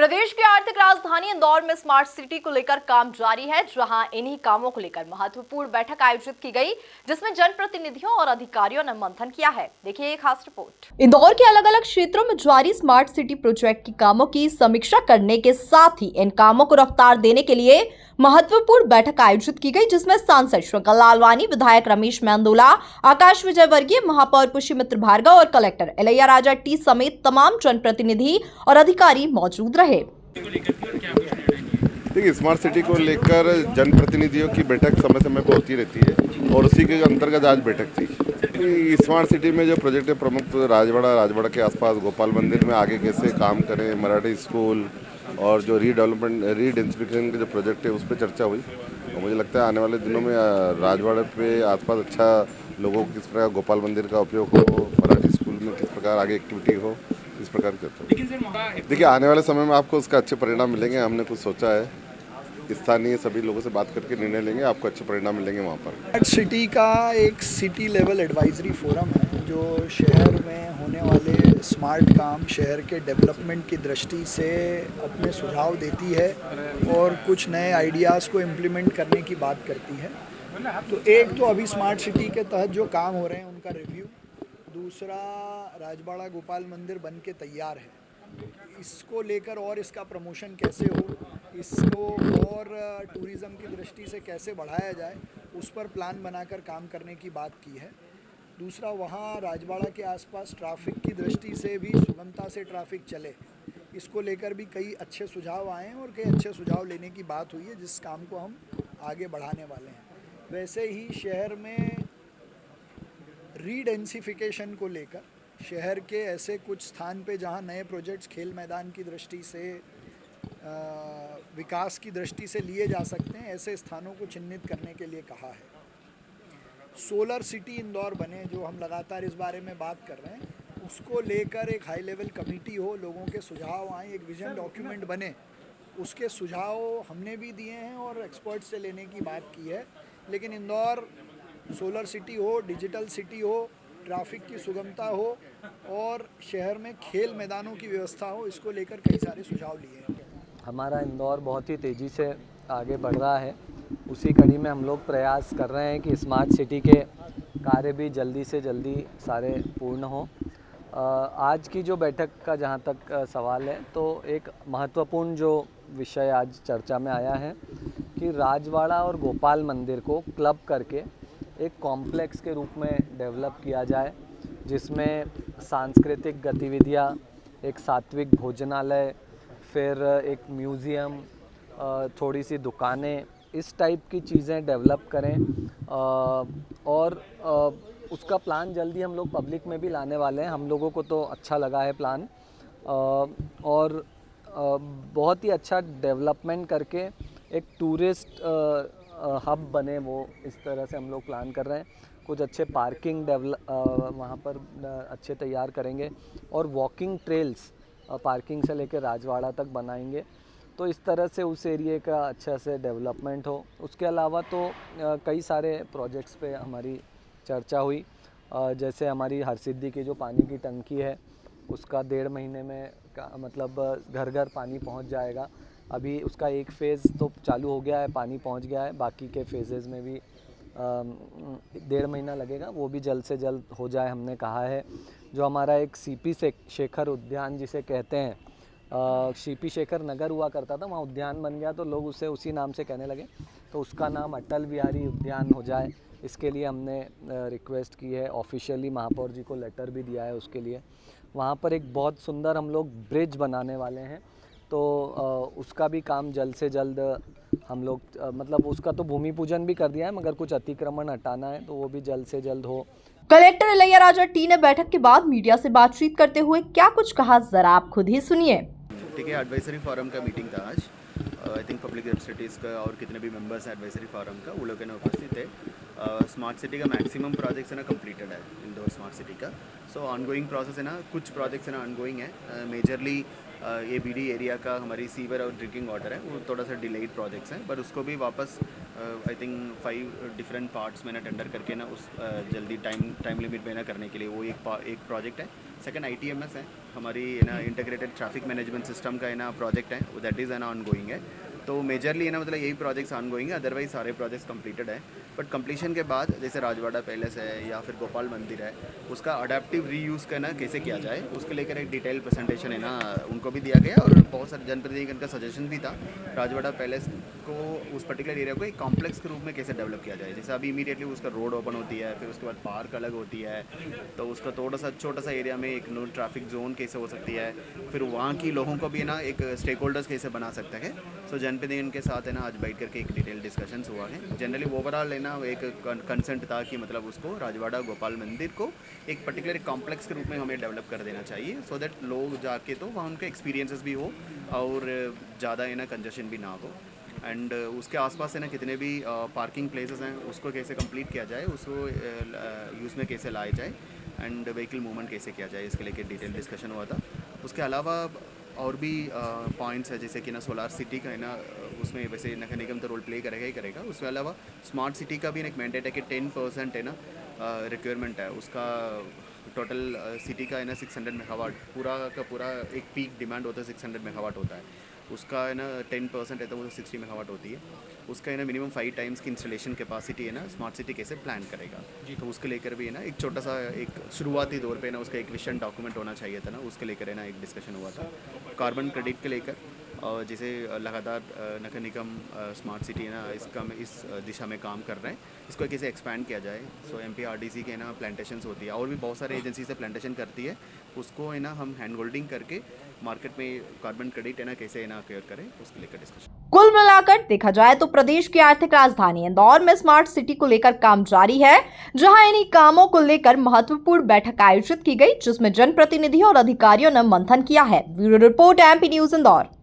प्रदेश की आर्थिक राजधानी इंदौर में स्मार्ट सिटी को लेकर काम जारी है, जहां इन्हीं कामों को लेकर महत्वपूर्ण बैठक आयोजित की गई, जिसमें जनप्रतिनिधियों और अधिकारियों ने मंथन किया है। देखिए एक खास रिपोर्ट। इंदौर के अलग अलग क्षेत्रों में जारी स्मार्ट सिटी प्रोजेक्ट के कामों की समीक्षा करने के साथ ही इन कामों को रफ्तार देने के लिए महत्वपूर्ण बैठक आयोजित की गई, जिसमें सांसद शंकर लालवानी, विधायक रमेश मेंदोला, आकाश विजयवर्गीय, महापौर पुष्यमित्र भार्गव और कलेक्टर इलैयाराजा टी समेत तमाम जनप्रतिनिधि और अधिकारी मौजूद रहे। देखिए, स्मार्ट सिटी को लेकर जनप्रतिनिधियों की बैठक समय समय पर होती रहती है और उसी के अंतर्गत आज बैठक थी। स्मार्ट सिटी में जो प्रोजेक्ट है प्रमुख राजवाड़ा के आसपास गोपाल मंदिर में आगे कैसे काम करें, मराठी स्कूल और जो रीडेंसिफिकेशन के जो प्रोजेक्ट है उस पर चर्चा हुई। और मुझे लगता है आने वाले दिनों में राजवाड़ा पे आसपास अच्छा लोगों को किस प्रकार गोपाल मंदिर का उपयोग हो, मराठी स्कूल में किस प्रकार आगे एक्टिविटी हो, इस प्रकार के। देखिए, आने वाले समय में आपको उसका अच्छे परिणाम मिलेंगे। हमने कुछ सोचा है, स्थानीय सभी लोगों से बात करके निर्णय लेंगे, आपको अच्छे परिणाम मिलेंगे वहाँ पर। स्मार्ट सिटी का एक सिटी लेवल एडवाइजरी फोरम है जो शहर में होने वाले स्मार्ट काम, शहर के डेवलपमेंट की दृष्टि से अपने सुझाव देती है और कुछ नए आइडियाज़ को इम्प्लीमेंट करने की बात करती है। तो एक तो अभी स्मार्ट सिटी के तहत जो काम हो रहे हैं उनका रिव्यू, दूसरा राजवाड़ा गोपाल मंदिर बन के तैयार है, इसको लेकर और इसका प्रमोशन कैसे हो, इसको और टूरिज़्म की दृष्टि से कैसे बढ़ाया जाए, उस पर प्लान बनाकर काम करने की बात की है। दूसरा, वहाँ राजवाड़ा के आसपास ट्रैफिक की दृष्टि से भी सुगमता से ट्रैफिक चले, इसको लेकर भी कई अच्छे सुझाव आए हैं और कई अच्छे सुझाव लेने की बात हुई है, जिस काम को हम आगे बढ़ाने वाले हैं। वैसे ही शहर में रीडेंसिफिकेशन को लेकर शहर के ऐसे कुछ स्थान पे जहाँ नए प्रोजेक्ट्स खेल मैदान की दृष्टि से विकास की दृष्टि से लिए जा सकते हैं, ऐसे स्थानों को चिन्हित करने के लिए कहा है। सोलर सिटी इंदौर बने, जो हम लगातार इस बारे में बात कर रहे हैं, उसको लेकर एक हाई लेवल कमेटी हो, लोगों के सुझाव आए, एक विजन डॉक्यूमेंट बने, उसके सुझाव हमने भी दिए हैं और एक्सपर्ट से लेने की बात की है। लेकिन इंदौर सोलर सिटी हो, डिजिटल सिटी हो, ट्रैफिक की सुगमता हो और शहर में खेल मैदानों की व्यवस्था हो, इसको लेकर कई सारे सुझाव लिए हैं। हमारा इंदौर बहुत ही तेज़ी से आगे बढ़ रहा है। उसी कड़ी में हम लोग प्रयास कर रहे हैं कि स्मार्ट सिटी के कार्य भी जल्दी से जल्दी सारे पूर्ण हों। आज की जो बैठक का जहाँ तक सवाल है, तो एक महत्वपूर्ण जो विषय आज चर्चा में आया है कि राजवाड़ा और गोपाल मंदिर को क्लब करके एक कॉम्प्लेक्स के रूप में डेवलप किया जाए, जिसमें सांस्कृतिक गतिविधियाँ, एक सात्विक भोजनालय, फिर एक म्यूज़ियम, थोड़ी सी दुकानें, इस टाइप की चीज़ें डेवलप करें। और उसका प्लान जल्दी हम लोग पब्लिक में भी लाने वाले हैं। हम लोगों को तो अच्छा लगा है प्लान, और बहुत ही अच्छा डेवलपमेंट करके एक टूरिस्ट हब बने, वो इस तरह से हम लोग प्लान कर रहे हैं। कुछ अच्छे पार्किंग वहाँ पर अच्छे तैयार करेंगे और वॉकिंग ट्रेल्स पार्किंग से लेकर राजवाड़ा तक बनाएंगे, तो इस तरह से उस एरिए का अच्छा से डेवलपमेंट हो। उसके अलावा तो कई सारे प्रोजेक्ट्स पे हमारी चर्चा हुई, जैसे हमारी हरसिद्धि की जो पानी की टंकी है, उसका 1.5 महीने में मतलब घर घर पानी पहुंच जाएगा। अभी उसका एक फ़ेज़ तो चालू हो गया है, पानी पहुंच गया है, बाकी के फेजेज़ में भी 1.5 महीना लगेगा, वो भी जल्द से जल्द हो जाए, हमने कहा है। जो हमारा एक सीपी शेखर उद्यान जिसे कहते हैं, सीपी शेखर नगर हुआ करता था, वहाँ उद्यान बन गया तो लोग उसे उसी नाम से कहने लगे, तो उसका नाम अटल बिहारी उद्यान हो जाए, इसके लिए हमने रिक्वेस्ट की है। ऑफिशियली महापौर जी को लेटर भी दिया है उसके लिए। वहाँ पर एक बहुत सुंदर हम लोग ब्रिज बनाने वाले हैं, तो उसका भी काम जल्द से जल्द हम लोग मतलब उसका तो भूमि पूजन भी कर दिया है, मगर कुछ अतिक्रमण हटाना है, तो वो भी जल्द से जल्द हो। कलेक्टर इलैयाराजा टी ने बैठक के बाद मीडिया से बातचीत करते हुए क्या कुछ कहा, जरा आप खुद ही सुनिए। ठीक है, एडवाइजरी फोरम का मीटिंग था आज। आई थिंक पब्लिक रिप्रेजेंटेटिव्स का और कितने भी मेंबर्स हैं एडवाइजरी फोरम का, वो लोग उपस्थित थे। स्मार्ट सिटी का मैक्सिमम प्रोजेक्ट्स है ना कंप्लीटेड है इंदौर स्मार्ट सिटी का। सो ऑनगोइंग प्रोसेस है ना, कुछ प्रोजेक्ट्स है ना ऑनगोइंग है। मेजरली ABD एरिया का हमारी सीवर और ड्रिंकिंग वाटर है वो थोड़ा सा डिलेड प्रोजेक्ट्स हैं, पर उसको भी वापस आई थिंक 5 डिफरेंट पार्ट्स में ना टेंडर करके ना उस जल्दी टाइम लिमिट में ना करने के लिए वो एक प्रोजेक्ट है। सेकंड ITMS है हमारी ना इंटीग्रेटेड ट्रैफिक मैनेजमेंट सिस्टम का है ना प्रोजेक्ट है, that is an on going है। तो मेजरली है ना मतलब यही प्रोजेक्ट्स ऑन गोइंग है, अदरवाइज सारे प्रोजेक्ट्स कंप्लीटेड है। बट कंप्लीशन के बाद जैसे राजवाड़ा पैलेस है या फिर गोपाल मंदिर है, उसका अडेप्टिव रीयूज़ करना कैसे किया जाए उसके लेकर एक डिटेल प्रेजेंटेशन है ना उनको भी दिया गया, और बहुत सारे जनप्रतिनिधि का सजेशन भी था। राजवाड़ा पैलेस को उस पर्टिकुलर एरिया को एक कॉम्प्लेक्स के रूप में कैसे डेवलप किया जाए, जैसे अभी इमीडिएटली उसका रोड ओपन होती है, फिर उसके बाद पार्क अलग होती है, तो उसका थोड़ा सा छोटा सा एरिया में एक नो ट्रैफिक जोन कैसे हो सकती है, फिर वहाँ की लोगों को भी ना एक स्टेक होल्डर्स कैसे बना सकते हैं। सो जनप्रतिनिधि के साथ है ना आज बैठ करके एक डिटेल डिस्कशन हुआ है। जनरली ओवरऑल है ना एक कंसेंट था कि मतलब उसको राजवाड़ा गोपाल मंदिर को एक पर्टिकुलर कॉम्प्लेक्स के रूप में हमें डेवलप कर देना चाहिए, सो दैट लोग जाके तो वहाँ उनके एक्सपीरियंसेस भी हो और ज़्यादा है ना कंजेशन भी ना हो। एंड उसके आसपास है ना कितने भी पार्किंग प्लेसेस हैं उसको कैसे कंप्लीट किया जाए, उसको यूज़ में कैसे लाया जाए, एंड व्हीकल मूवमेंट कैसे किया जाए, इसके लेके डिटेल डिस्कशन हुआ था। उसके अलावा और भी पॉइंट्स है जैसे कि ना सोलार सिटी का है ना उसमें वैसे नगर निगम तो रोल प्ले करेगा ही करेगा। उसके अलावा स्मार्ट सिटी का भी एक मैंडेट है कि 10% है ना रिक्वायरमेंट है उसका। टोटल सिटी का है ना 600 मेगावाट पूरा का पूरा एक पीक डिमांड होता है, 600 मेगावाट होता है उसका है ना 10% है तो वो 60 मेगावाट होती है। उसका है ना मिनिमम 5 टाइम्स की इंस्टॉलेशन कैपेसिटी है ना स्मार्ट सिटी कैसे प्लान करेगा, तो उसके लेकर भी है ना एक छोटा सा एक शुरुआती दौर पे ना उसका एक विजन डॉक्यूमेंट होना चाहिए था ना, उसके लेकर है ना एक डिस्कशन हुआ था। कार्बन क्रेडिट के लेकर जैसे लगातार नगर निगम स्मार्ट सिटी है ना इस दिशा में काम कर रहे हैं, इसको कैसे एक्सपैंड किया जाए। सो MPRDC के ना प्लांटेशंस होती है और भी बहुत सारे एजेंसी से प्लांटेशन करती है, उसको है ना हम हैंड होल्डिंग करके मार्केट में कार्बन क्रेडिट है ना कैसे है ना क्लियर करें उसके लेकर डिस्कशन। कुल मिलाकर देखा जाए तो प्रदेश की आर्थिक राजधानी इंदौर में स्मार्ट सिटी को लेकर काम जारी है, जहां इन्हीं कामों को लेकर महत्वपूर्ण बैठक आयोजित की गई, जिसमें जनप्रतिनिधियों और अधिकारियों ने मंथन किया है। Bureau report MP news Indore.